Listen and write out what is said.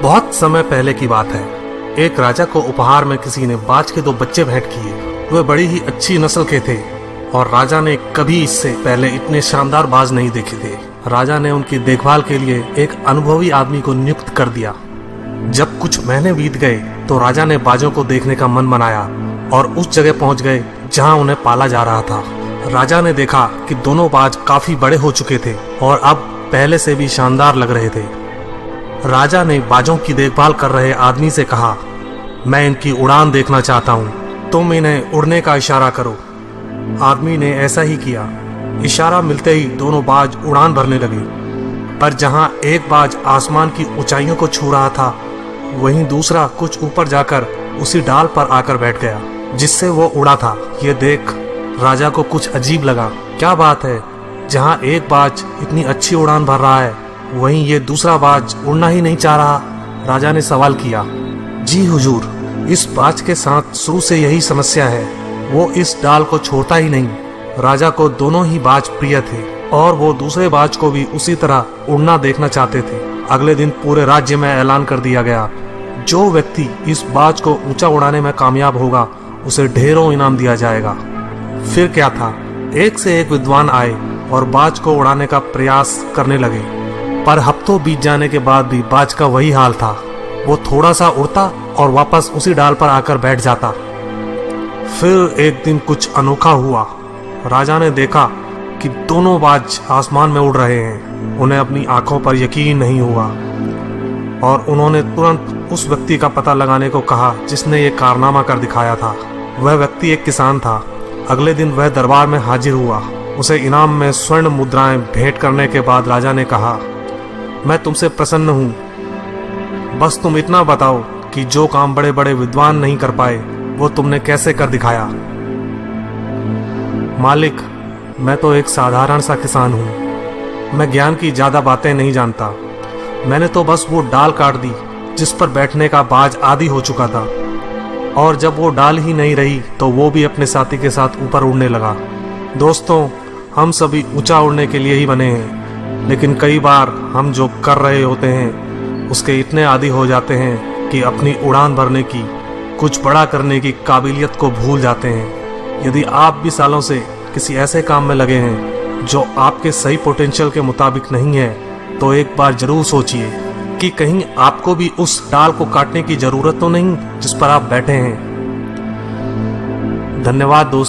बहुत समय पहले की बात है। एक राजा को उपहार में किसी ने बाज के 2 बच्चे भेंट किए। वे बड़ी ही अच्छी नस्ल के थे और राजा ने कभी इससे पहले इतने शानदार बाज नहीं देखे थे। राजा ने उनकी देखभाल के लिए एक अनुभवी आदमी को नियुक्त कर दिया। जब कुछ महीने बीत गए तो राजा ने बाजों को देखने का मन बनाया और उस जगह पहुंच गए जहां उन्हें पाला जा रहा था। राजा ने देखा कि दोनों बाज काफी बड़े हो चुके थे और अब पहले से भी शानदार लग रहे थे। राजा ने बाजों की देखभाल कर रहे आदमी से कहा, मैं इनकी उड़ान देखना चाहता हूँ, तुम इन्हें उड़ने का इशारा करो। आदमी ने ऐसा ही किया। इशारा मिलते ही दोनों बाज उड़ान भरने लगे, पर जहां एक बाज आसमान की ऊंचाइयों को छू रहा था, वहीं दूसरा कुछ ऊपर जाकर उसी डाल पर आकर बैठ गया जिससे वो उड़ा था। ये देख राजा को कुछ अजीब लगा। क्या बात है, जहां एक बाज इतनी अच्छी उड़ान भर रहा है, वहीं ये दूसरा बाज उड़ना ही नहीं चाह रहा। राजा ने सवाल किया, जी हुजूर, इस बाज के साथ शुरू से यही समस्या है, वो इस डाल को छोड़ता ही नहीं। राजा को दोनों ही बाज प्रिय थे और वो दूसरे बाज को भी उसी तरह उड़ना देखना चाहते थे। अगले दिन पूरे राज्य में ऐलान कर दिया गया, जो व्यक्ति इस बाज को ऊंचा उड़ाने में कामयाब होगा उसे ढेरों इनाम दिया जाएगा। फिर क्या था, एक से एक विद्वान आए और बाज को उड़ाने का प्रयास करने लगे, पर हफ्तों बीत जाने के बाद भी बाज का वही हाल था। वो थोड़ा सा उड़ता और वापस उसी डाल पर आकर बैठ जाता। फिर एक दिन कुछ अनोखा हुआ। राजा ने देखा कि दोनों बाज आसमान में उड़ रहे हैं। उन्हें अपनी आंखों पर यकीन नहीं हुआ और उन्होंने तुरंत उस व्यक्ति का पता लगाने को कहा जिसने ये कारनामा कर दिखाया था। वह व्यक्ति एक किसान था। अगले दिन वह दरबार में हाजिर हुआ। उसे इनाम में स्वर्ण मुद्राएं भेंट करने के बाद राजा ने कहा, मैं तुमसे प्रसन्न हूं, बस तुम इतना बताओ कि जो काम बड़े बड़े विद्वान नहीं कर पाए वो तुमने कैसे कर दिखाया। मालिक, मैं तो एक साधारण सा किसान हूं। मैं ज्ञान की ज्यादा बातें नहीं जानता। मैंने तो बस वो डाल काट दी जिस पर बैठने का बाज आदी हो चुका था, और जब वो डाल ही नहीं रही तो वो भी अपने साथी के साथ ऊपर उड़ने लगा। दोस्तों, हम सभी ऊंचा उड़ने के लिए ही बने हैं, लेकिन कई बार हम जो कर रहे होते हैं उसके इतने आदी हो जाते हैं कि अपनी उड़ान भरने की, कुछ बड़ा करने की काबिलियत को भूल जाते हैं। यदि आप भी सालों से किसी ऐसे काम में लगे हैं जो आपके सही पोटेंशियल के मुताबिक नहीं है, तो एक बार जरूर सोचिए कि कहीं आपको भी उस डाल को काटने की जरूरत तो नहीं जिस पर आप बैठे हैं। धन्यवाद दोस्तों।